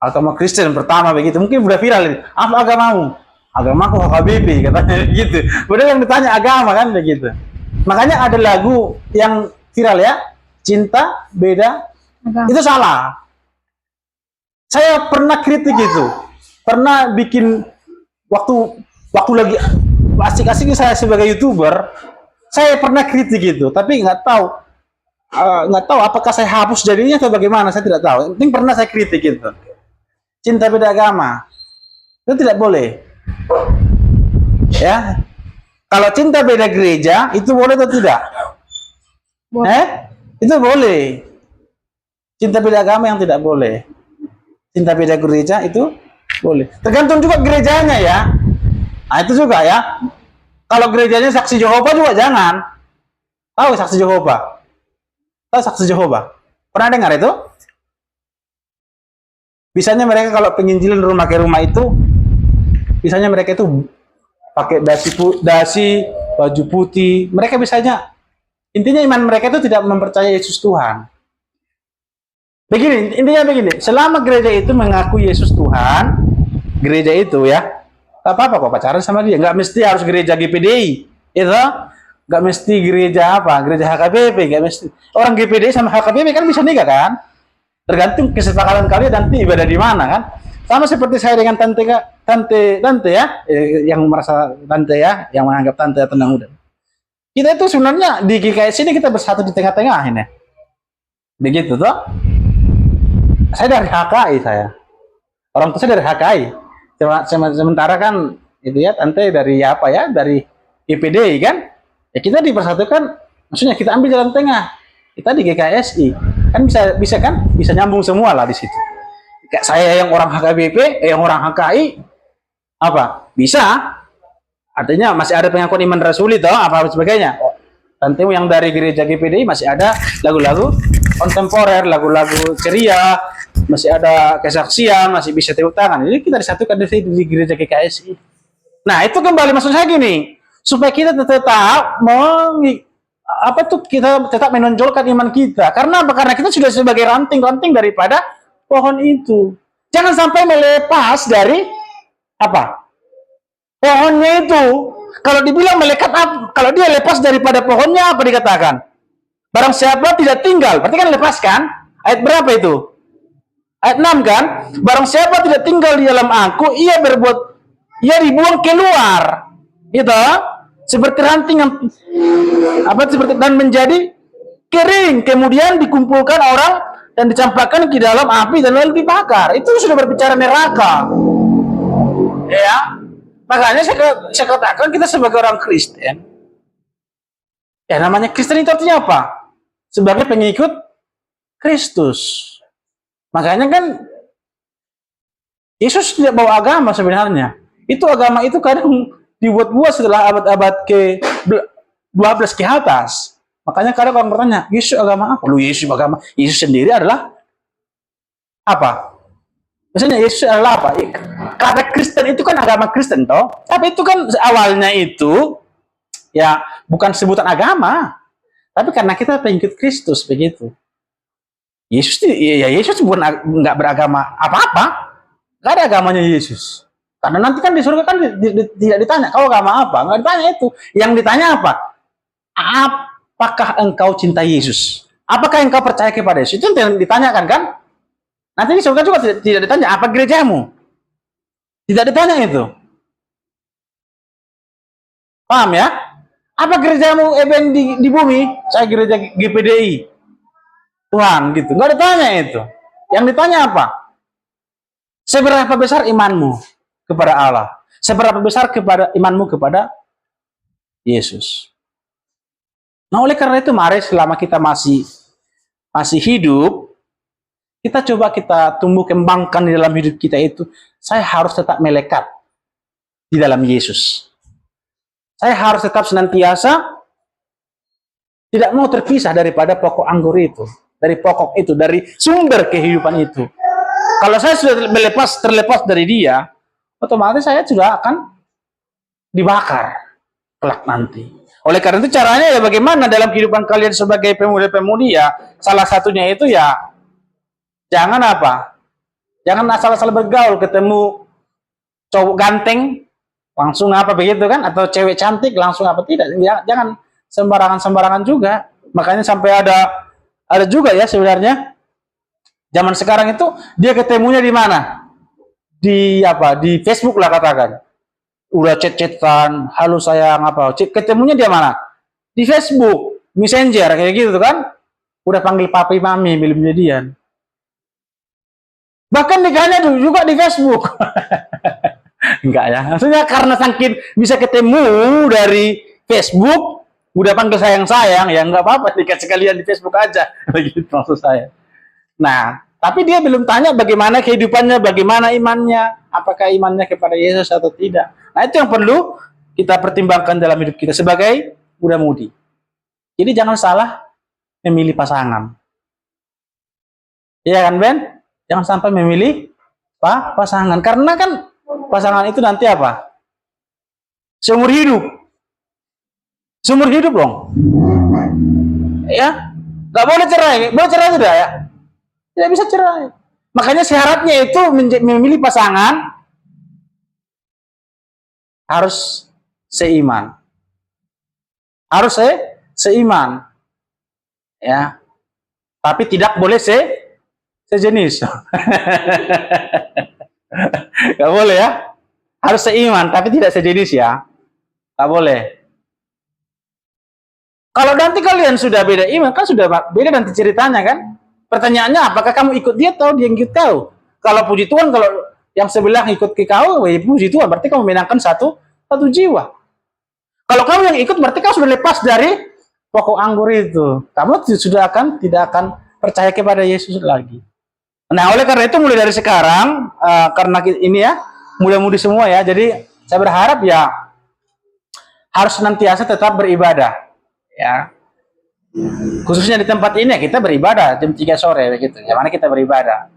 Agama Kristen pertama begitu. Mungkin udah viral ini. Apa agamamu? Agamaku HKBP katanya gitu. Padahal yang ditanya agama kan begitu. Makanya ada lagu yang viral ya, cinta beda agama. Itu salah. Saya pernah kritik itu. Pernah bikin waktu lagi asik-asiknya saya sebagai YouTuber, saya pernah kritik itu, tapi nggak tahu apakah saya hapus jadinya atau bagaimana, saya tidak tahu. Yang penting pernah saya kritik itu. Cinta beda agama. Itu tidak boleh. Ya. Kalau cinta beda gereja, itu boleh atau tidak? Boleh. Itu boleh. Cinta beda agama yang tidak boleh. Cinta beda gereja itu boleh. Tergantung juga gerejanya ya. Nah itu juga ya. Kalau gerejanya saksi Jehovah juga jangan. Tahu saksi Jehovah? Tahu saksi Jehovah? Pernah dengar itu? Bisanya mereka kalau penginjilan rumah ke rumah itu, bisanya mereka itu pakai dasi, baju putih. Mereka bisanya, intinya iman mereka itu tidak mempercayai Yesus Tuhan. Intinya begini, selama gereja itu mengaku Yesus Tuhan, gereja itu ya, gak apa-apa kok pacaran sama dia. Gak mesti harus gereja GPDI, itu gak mesti gereja gereja HKBP, gak mesti. Orang GPDI sama HKBP kan bisa nikah kan? Tergantung kesepakatan kalian nanti ibadah di mana kan? Sama seperti saya dengan tante ya, yang merasa tante ya, yang menganggap tante atau anak muda. Kita itu sebenarnya di GKS ini kita bersatu di tengah-tengah ini. Begitu toh? Saya dari HKI saya. Orang tua saya dari HKI. Sementara kan itu ya tante dari dari GPDI kan? Ya kita dipersatukan, maksudnya kita ambil jalan tengah. Kita di GKSI. Kan bisa nyambung semua lah di situ. Kayak saya yang orang HKBP, yang orang HKI bisa. Artinya masih ada pengakuan iman rasuli toh, sebagainya. Tantemu yang dari gereja GPDI masih ada lagu-lagu kontemporer, lagu-lagu ceria, masih ada kesaksian, masih bisa tepuk tangan. Jadi kita disatukan di gereja GKSI. Nah, itu kembali maksud saya gini, supaya kita tetap kita tetap menonjolkan iman kita. Karena kita sudah sebagai ranting-ranting daripada pohon itu. Jangan sampai melepas dari pohonnya itu. Kalau dibilang melekat kalau dia lepas daripada pohonnya apa dikatakan? Barang siapa tidak tinggal, berarti kan lepaskan. Ayat berapa itu? Ayat 6 kan? Barang siapa tidak tinggal di dalam aku, ia dibuang keluar. Gitu. Seperti ranting yang dan menjadi kering, kemudian dikumpulkan orang dan dicampakkan ke dalam api dan lalu dibakar. Itu sudah berbicara neraka. Ya. Makanya saya katakan kita sebagai orang Kristen, ya namanya Kristen itu artinya apa? Sebagai pengikut Kristus. Makanya kan Yesus tidak bawa agama sebenarnya. Itu agama itu kadang dibuat-buat setelah abad-abad ke-12 ke atas. Makanya kadang orang bertanya, Yesus agama apa? Lu Yesus agama. Yesus sendiri adalah apa? Misalnya Yesus adalah apa? Kata Kristen itu kan agama Kristen toh. Tapi itu kan awalnya itu ya bukan sebutan agama. Tapi karena kita pengikut Kristus begitu. Yesus bukan nggak beragama apa-apa. Nggak ada agamanya Yesus. Karena nanti kan di surga kan tidak ditanya, kau agama apa? Nggak ditanya itu. Yang ditanya apa? Apakah engkau cinta Yesus? Apakah engkau percaya kepada Yesus? Itu yang ditanyakan kan? Nanti di surga juga tidak ditanya, apa gerejamu? Tidak ditanya itu. Paham ya? Apa gerejamu eben di bumi? Saya gereja GPDI. Tuhan gitu. Nggak ditanya itu. Yang ditanya apa? Seberapa besar imanmu kepada Allah? Seberapa besar imanmu kepada Yesus? Nah, oleh karena itu mari selama kita masih hidup, kita coba kita tumbuh kembangkan di dalam hidup kita itu, saya harus tetap melekat di dalam Yesus. Saya harus tetap senantiasa tidak mau terpisah daripada pokok anggur itu, dari pokok itu, dari sumber kehidupan itu. Kalau saya sudah terlepas dari dia, otomatis saya sudah akan dibakar kelak nanti. Oleh karena itu caranya ya bagaimana dalam kehidupan kalian sebagai pemuda-pemudi ya, salah satunya itu ya jangan apa? Jangan asal-asal bergaul, ketemu cowok ganteng langsung apa begitu kan, atau cewek cantik langsung apa, tidak. Jangan sembarangan juga. Makanya sampai ada juga ya sebenarnya zaman sekarang itu dia ketemunya di mana? Di Facebook lah katakan. Udah chat-chatan, halo sayang apa? Ketemunya di mana? Di Facebook, Messenger kayak gitu kan. Udah panggil papi mami belum jadian. Bahkan nikahnya juga di Facebook. Enggak ya. Maksudnya karena saking bisa ketemu dari Facebook, udah panggil sayang-sayang, ya enggak apa-apa nikah sekalian di Facebook aja. Begitu maksud saya. Nah, tapi dia belum tanya bagaimana kehidupannya, bagaimana imannya, apakah imannya kepada Yesus atau tidak. Nah, itu yang perlu kita pertimbangkan dalam hidup kita sebagai muda-mudi. Jadi jangan salah memilih pasangan. Iya kan, Ben? Jangan sampai memilih pasangan. Karena kan pasangan itu nanti apa? Seumur hidup. Seumur hidup dong. Ya, nggak boleh cerai. Boleh cerai tidak ya? Tidak bisa cerai. Makanya syaratnya itu memilih pasangan harus seiman. Harus seiman. Ya. Tapi tidak boleh sejenis. Gak boleh ya. Harus seiman tapi tidak sejenis ya. Gak boleh. Kalau nanti kalian sudah beda iman, kan sudah beda nanti ceritanya kan. Pertanyaannya, apakah kamu ikut dia atau dia ikut kau? Kalau puji Tuhan, kalau yang sebelah ikut ke kau, puji Tuhan, berarti kamu menangkan satu jiwa. Kalau kamu yang ikut, berarti kamu sudah lepas dari pokok anggur itu. Kamu tidak akan percaya kepada Yesus lagi. Nah, oleh karena itu mulai dari sekarang, karena ini ya, muda-mudi semua ya, jadi saya berharap ya harus senantiasa tetap beribadah. Ya. Khususnya di tempat ini ya kita beribadah jam 3 sore begitu. Yang mana kita beribadah.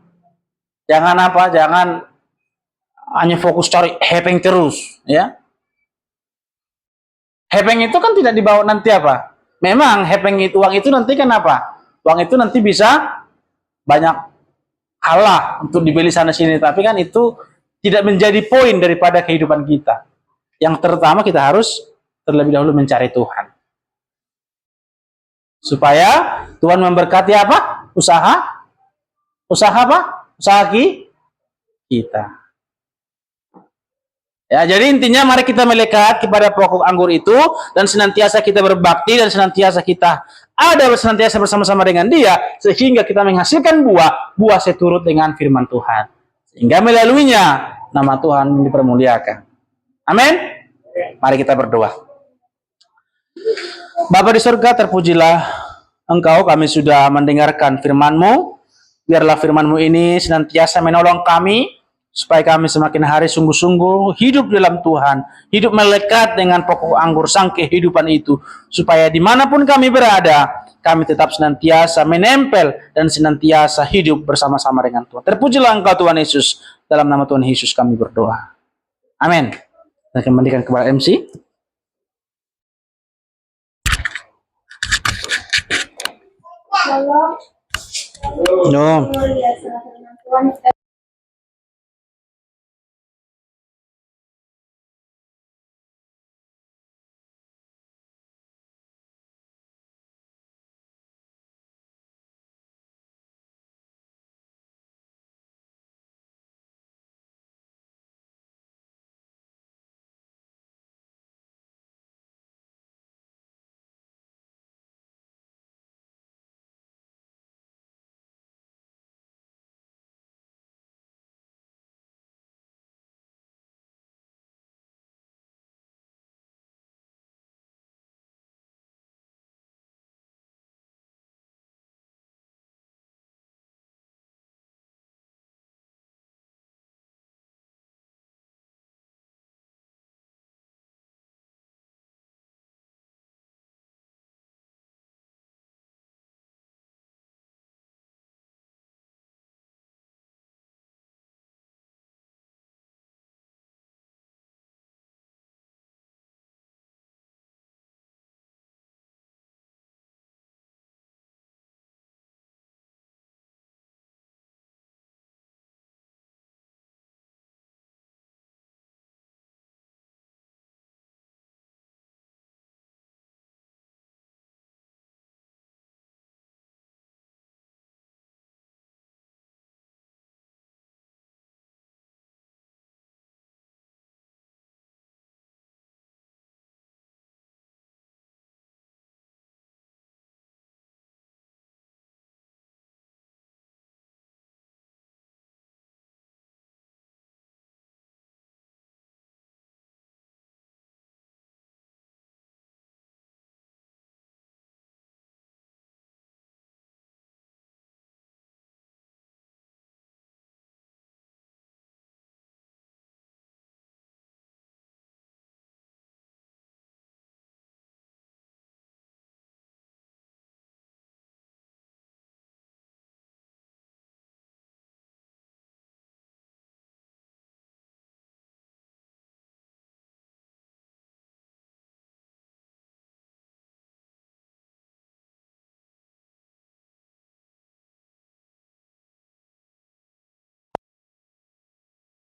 Jangan hanya fokus cari happening terus, ya. Happening itu kan tidak dibawa nanti apa? Memang happening itu uang itu nanti kan apa? Uang itu nanti bisa banyak hal lah untuk dibeli sana sini, tapi kan itu tidak menjadi poin daripada kehidupan kita. Yang terutama kita harus terlebih dahulu mencari Tuhan. Supaya Tuhan memberkati apa? Usaha apa? Usaha kita. Ya, jadi intinya mari kita melekat kepada pokok anggur itu dan senantiasa kita berbakti dan senantiasa kita senantiasa bersama-sama dengan Dia sehingga kita menghasilkan buah seturut dengan firman Tuhan. Sehingga melaluinya nama Tuhan dipermuliakan. Amin. Mari kita berdoa. Bapa di surga, terpujilah Engkau, kami sudah mendengarkan firman-Mu. Biarlah firman-Mu ini senantiasa menolong kami, supaya kami semakin hari sungguh-sungguh hidup dalam Tuhan, hidup melekat dengan pokok anggur sang kehidupan itu, supaya dimanapun kami berada, kami tetap senantiasa menempel dan senantiasa hidup bersama-sama dengan Tuhan. Terpujilah Engkau Tuhan Yesus, dalam nama Tuhan Yesus kami berdoa. Amin. Saya kembalikan kepada MC. No.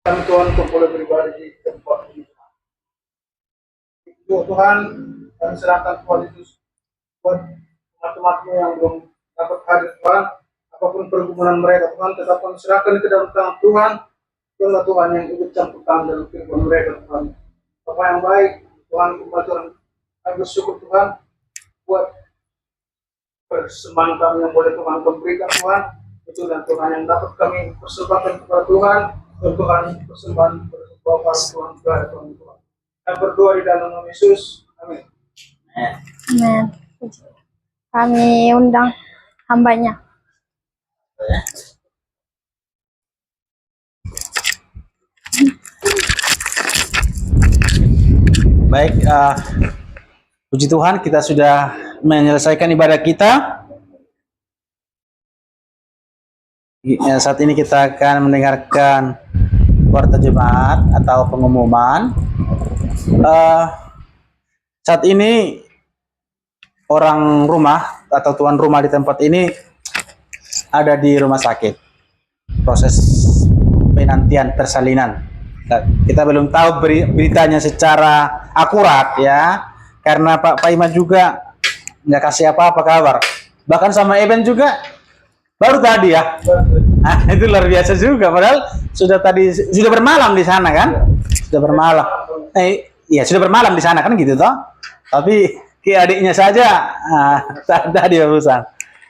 Kami Tuhan untuk boleh beribadah di tempat ini. Tuhan, kami serahkan Tuhan Yesus buat umat-umatmu yang belum dapat hadir Tuhan, apapun pergumulan mereka Tuhan, tetap kami serahkan ke dalam tangan Tuhan. Tuhanlah Tuhan yang ikut campur tangan dalam kehidupan mereka Tuhan. Bapa yang baik, Tuhan, Tuhan, kami bersyukur Tuhan buat persembahan kami yang boleh Tuhan berikan Tuhan. Itu dan Tuhan yang dapat kami persembahkan kepada Tuhan. Tuhan persembahan berdoa Tuhan kepada Tuhan. Kami berdoa di dalam nama Yesus. Amin. Amin. Kami undang hambanya. Baik, puji Tuhan, kita sudah menyelesaikan ibadah kita. Saat ini kita akan mendengarkan warta jemaat atau pengumuman. Saat ini orang rumah atau tuan rumah di tempat ini ada di rumah sakit, proses penantian persalinan. Kita belum tahu beritanya secara akurat ya, karena Pak Paima juga nggak kasih apa-apa kabar. Bahkan sama Eben juga baru tadi ya. Nah, itu luar biasa juga. Padahal sudah bermalam di sana kan? Sudah bermalam. Iya sudah bermalam di sana kan gitu toh. Tapi ke adiknya saja tadi barusan.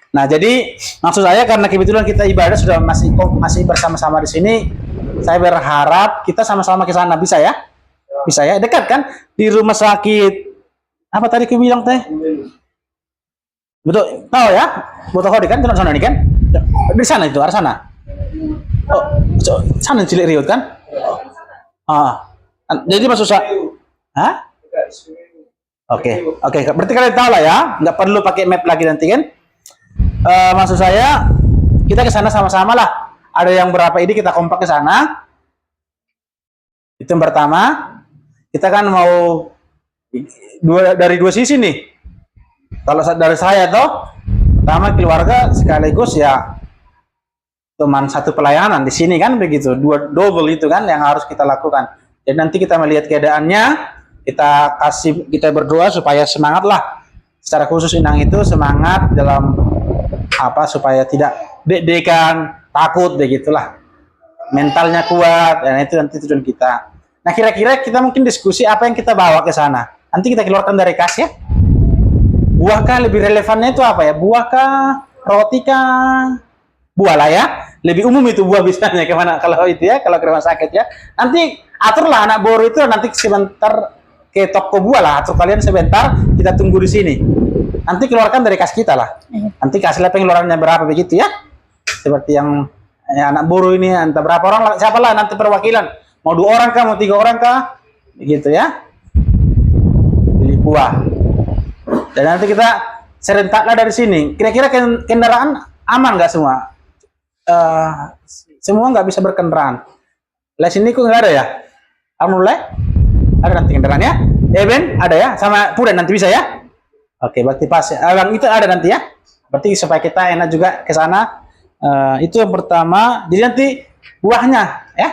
Nah jadi maksud saya karena kebetulan kita ibadah sudah masih bersama-sama di sini. Saya berharap kita sama-sama ke sana, bisa ya? Bisa ya, dekat kan? Di rumah sakit apa tadi aku bilang teh? Betul, tahu ya? Foto kode kan, sana nih kan? Di sana itu, arah sana. Oh, sana cilik riut kan? Jadi maksud saya, hah? Oke, berarti kalian tahu lah ya, nggak perlu pakai map lagi nanti kan? Maksud saya, kita ke sana sama-sama lah. Ada yang berapa ini kita kompak ke sana. Itu yang pertama. Kita kan mau dari dua sisi nih. Kalau dari saya toh, pertama keluarga sekaligus ya teman satu pelayanan di sini kan begitu, dua double itu kan yang harus kita lakukan. Jadi nanti kita melihat keadaannya, kita berdoa supaya semangat lah. Secara khusus Inang itu semangat dalam apa supaya tidak deg-degan, takut begitulah. Mentalnya kuat dan itu nanti tujuan kita. Nah, kira-kira kita mungkin diskusi apa yang kita bawa ke sana. Nanti kita keluarkan dari kas ya. Buahkah lebih relevannya itu apa ya? Buahkah, roti kah? Buah lah ya. Lebih umum itu buah bisanya kemana kalau itu ya, kalau ke rumah sakit ya. Nanti aturlah anak boru itu nanti sebentar ke toko buah lah. Atur kalian sebentar, kita tunggu di sini. Nanti keluarkan dari kas kita lah. Nanti kasihlah pengeluarannya berapa begitu ya. Seperti yang anak boru ini, entah berapa orang, siapa lah nanti perwakilan. Mau 2 orang kah, mau 3 orang kah, begitu ya. Pilih buah. Dan nanti kita serentaklah dari sini. Kira-kira kendaraan aman nggak semua? Semua nggak bisa berkendaraan. Lah sini kok nggak ada ya? Alhamdulillah. Ada nanti kendaraan ya? Ben, ada ya? Sama Pudan nanti bisa ya? Oke, berarti pas. Bang itu ada nanti ya? Berarti supaya kita enak juga ke sana. Itu yang pertama. Jadi nanti buahnya ya?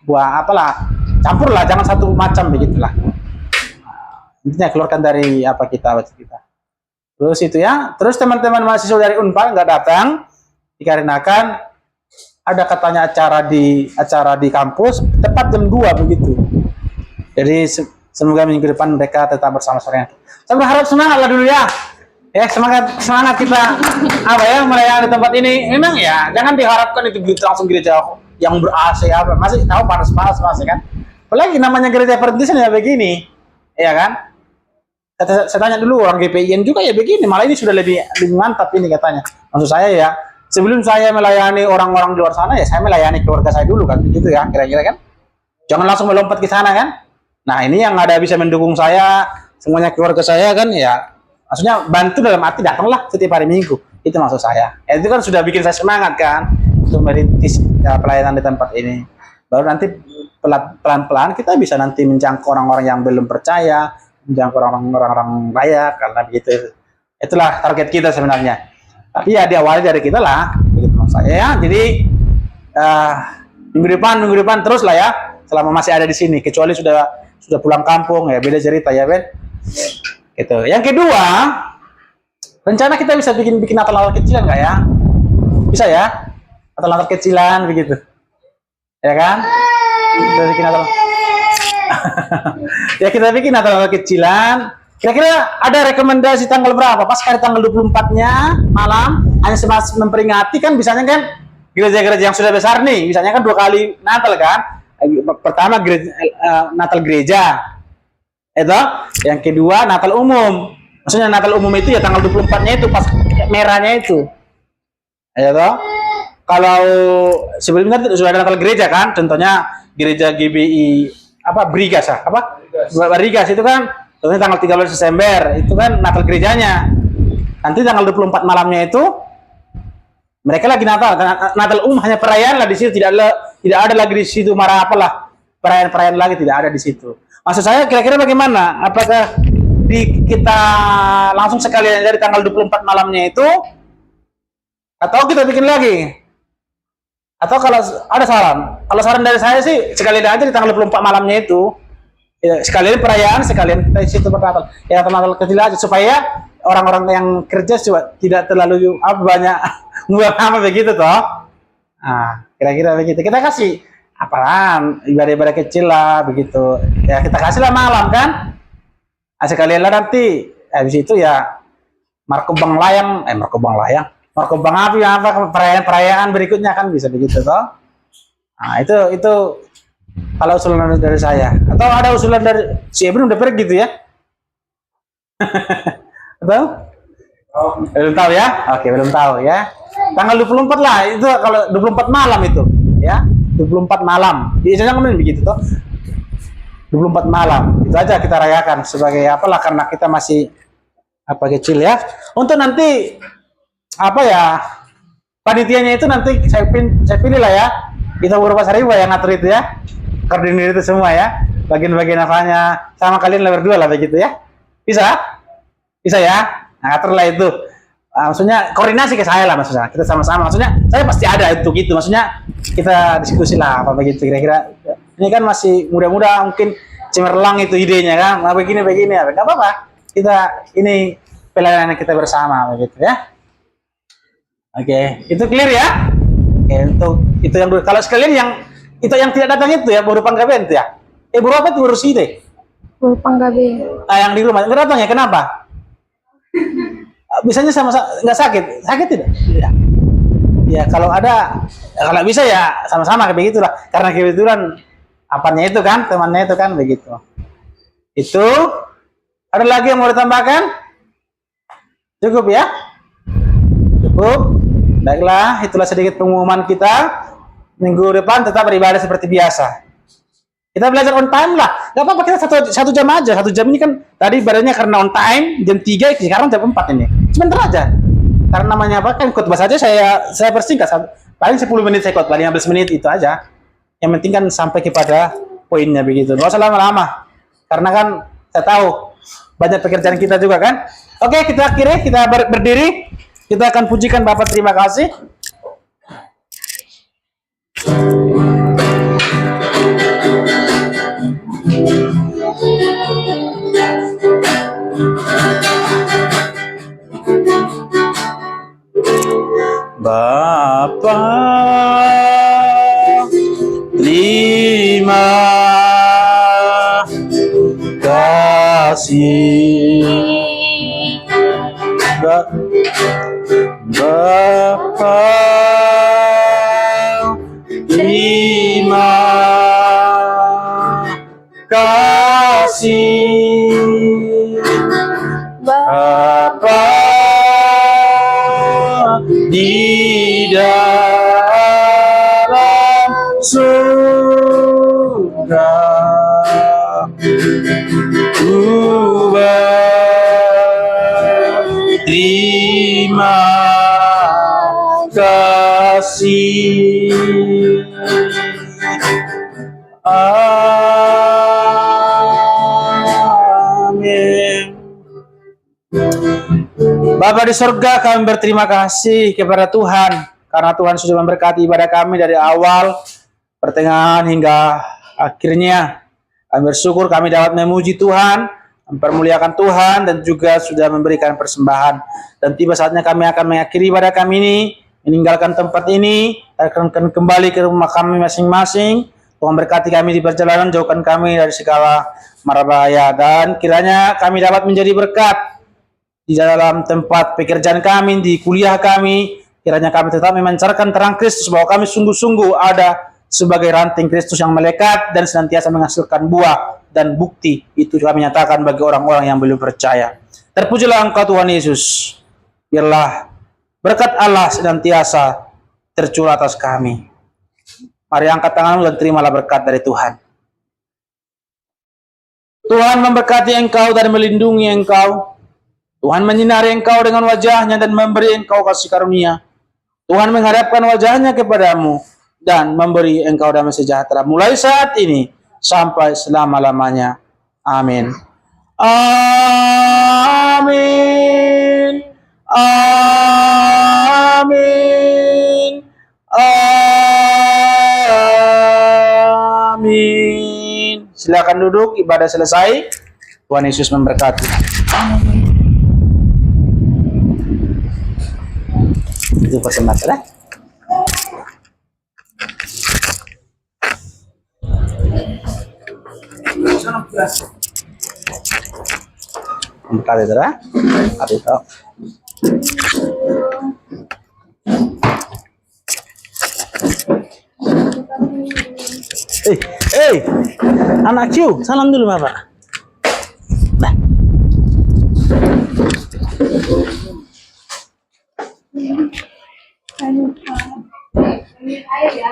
Buah apalah? Campur lah, jangan satu macam begitulah. Intinya keluarkan dari apa kita. Terus itu ya. Terus teman-teman mahasiswa dari Unpad nggak datang dikarenakan ada katanya acara di kampus tepat jam 2 begitu. Jadi semoga minggu depan mereka tetap bersama-sama. Saya berharap semangat lah dulu ya. Ya semangat kita apa ya melayani tempat ini. Memang ya jangan diharapkan itu langsung gereja yang ber-AC apa. Masih tahu panas-panas masih kan. Apalagi namanya gereja perintisan ya begini. Ya kan? Saya tanya dulu orang GPIN juga ya begini, malah ini sudah lebih mantap ini katanya. Maksud saya ya, sebelum saya melayani orang-orang di luar sana ya saya melayani keluarga saya dulu kan, begitu ya kira-kira kan. Jangan langsung melompat ke sana kan. Nah ini yang ada bisa mendukung saya, semuanya keluarga saya kan ya. Maksudnya bantu dalam arti datanglah setiap hari Minggu, itu maksud saya. Ya, itu kan sudah bikin saya semangat kan untuk merintis ya, pelayanan di tempat ini. Baru nanti pelan-pelan kita bisa nanti menjangkau orang-orang yang belum percaya, menjangkau orang-orang raya karena begitu. Itulah target kita sebenarnya. Tapi ya diawali dari kita lah, begitu maksud saya ya. Jadi minggu depan terus lah ya, selama masih ada di sini. Kecuali sudah pulang kampung ya beda cerita ya Ben. Gitu. Yang kedua, rencana kita bisa bikin natal kecilan nggak ya? Bisa ya? Natal kecilan begitu, ya kan? Kita bikin natal. Ya kita bikin natal kecilan. Kira-kira ada rekomendasi tanggal berapa? Pas hari tanggal 24-nya malam, hanya semasa memperingati kan biasanya kan gereja-gereja yang sudah besar nih, misalnya kan 2 kali Natal kan. Pertama Natal gereja. Itu, yang kedua Natal umum. Maksudnya Natal umum itu ya tanggal 24-nya itu pas merahnya itu. Ya toh? Kalau sebelumnya sudah ada Natal gereja kan, contohnya gereja GBI apa Brigas ya? Apa? Brigas itu kan contohnya tanggal 13 Desember, itu kan Natal gerejanya. Nanti tanggal 24 malamnya itu mereka lagi Natal hanya perayaan lah di situ, tidak ada lagi di situ marah apalah. Perayaan-perayaan lagi tidak ada di situ. Maksud saya kira-kira bagaimana? Apakah kita langsung sekalian dari tanggal 24 malamnya itu atau kita bikin lagi? Atau kalau ada saran? Kalau saran dari saya sih sekalian aja di tanggal 24 malamnya itu ya, sekalian perayaan, sekalian kita di situ bernatal. Ya Natal kecil aja supaya orang-orang yang kerja juga tidak terlalu banyak ngulang apa begitu toh. Nah, kira-kira begitu. Kita kasih apaan ibadah-ibadah kecil lah begitu ya, kita kasihlah malam kan. Nah, sekalian lah nanti habis itu ya markobang api apa perayaan berikutnya kan bisa begitu toh. Nah itu kalau usulan dari saya, atau ada usulan dari si Ebon udah pergi gitu ya. Atau Belum tahu ya? Oke, belum tahu ya. Tanggal 24 lah, itu kalau 24 malam itu, ya. 24 malam. Biasanya kan begitu toh. 24 malam. Itu aja kita rayakan sebagai apalah karena kita masih apa kecil ya. Untuk nanti apa ya? Panitianya itu nanti saya pilih lah ya. Kita beberapa Sariwa yang ngatur itu ya. Koordinir itu semua ya. Bagian-bagian apanya sama kalian lah berdua lah begitu ya. Bisa? Bisa ya? Nah, aturlah itu. Maksudnya koordinasi ke saya lah maksudnya. Kita sama-sama. Maksudnya saya pasti ada untuk itu. Maksudnya kita diskusi lah apa begitu kira-kira. Ini kan masih muda-muda mungkin cemerlang itu idenya kan. Nah, begini ya. Enggak apa-apa. Kita ini pelayanan kita bersama begitu ya. Oke, itu clear ya? Oke, untuk itu yang kalau sekalian yang itu yang tidak datang itu ya baru panggaben itu ya. Baru apa itu baru sih deh. Baru panggabe. Yang di rumah nggak datang ya kenapa? Bisanya sama nggak sakit tidak? Ya. Ya kalau ada kalau bisa ya sama-sama kayak begitulah karena kebetulan apanya itu kan temannya itu kan begitu. Itu ada lagi yang mau ditambahkan? Cukup ya? Cukup. Baiklah, itulah sedikit pengumuman kita. Minggu depan tetap beribadah seperti biasa. Kita belajar on time lah. Gak apa-apa kita satu jam aja. 1 jam ini kan tadi badannya karena on time jam 3, sekarang jam 4 ini. Sebentar aja. Karena namanya apa kan khotbah saja saya persingkat. Paling 10 menit saya khotbah, 15 menit itu aja. Yang penting kan sampai kepada poinnya begitu. Nggak usah lama-lama. Karena kan saya tahu banyak pekerjaan kita juga kan. Oke, kita akhiri, kita berdiri. Kita akan pujikan Bapak, terima kasih. Bapa, terima kasih. Bapa, terima kasih. Bapa di dalam surga, terima kasih. Amin. Bapa di surga, kami berterima kasih kepada Tuhan karena Tuhan sudah memberkati ibadah kami dari awal, pertengahan hingga akhirnya. Kami bersyukur kami dapat memuji Tuhan, mempermuliakan Tuhan dan juga sudah memberikan persembahan. Dan tiba saatnya kami akan mengakhiri ibadah kami ini, meninggalkan tempat ini, akan kembali ke rumah kami masing-masing. Tuhan berkati kami di perjalanan, jauhkan kami dari segala mara bahaya, dan kiranya kami dapat menjadi berkat di dalam tempat pekerjaan kami, di kuliah kami. Kiranya kami tetap memancarkan terang Kristus, bahwa kami sungguh-sungguh ada sebagai ranting Kristus yang melekat dan senantiasa menghasilkan buah dan bukti. Itu kami nyatakan bagi orang-orang yang belum percaya. Terpujilah Engkau Tuhan Yesus. Biarlah berkat Allah senantiasa tercurah atas kami. Mari angkat tanganmu dan terimalah berkat dari Tuhan. Tuhan memberkati engkau dan melindungi engkau. Tuhan menyinari engkau dengan wajahnya dan memberi engkau kasih karunia. Tuhan menghadapkan wajahnya kepadamu dan memberi engkau damai sejahtera mulai saat ini sampai selama-lamanya. Amin. Amin. Amin. Amin. Silakan duduk, ibadah selesai. Tuhan Yesus memberkati. Itu persembahan. Berkati terah. Itu. Anak ciu, salam dulu Bapak. Nah. ya.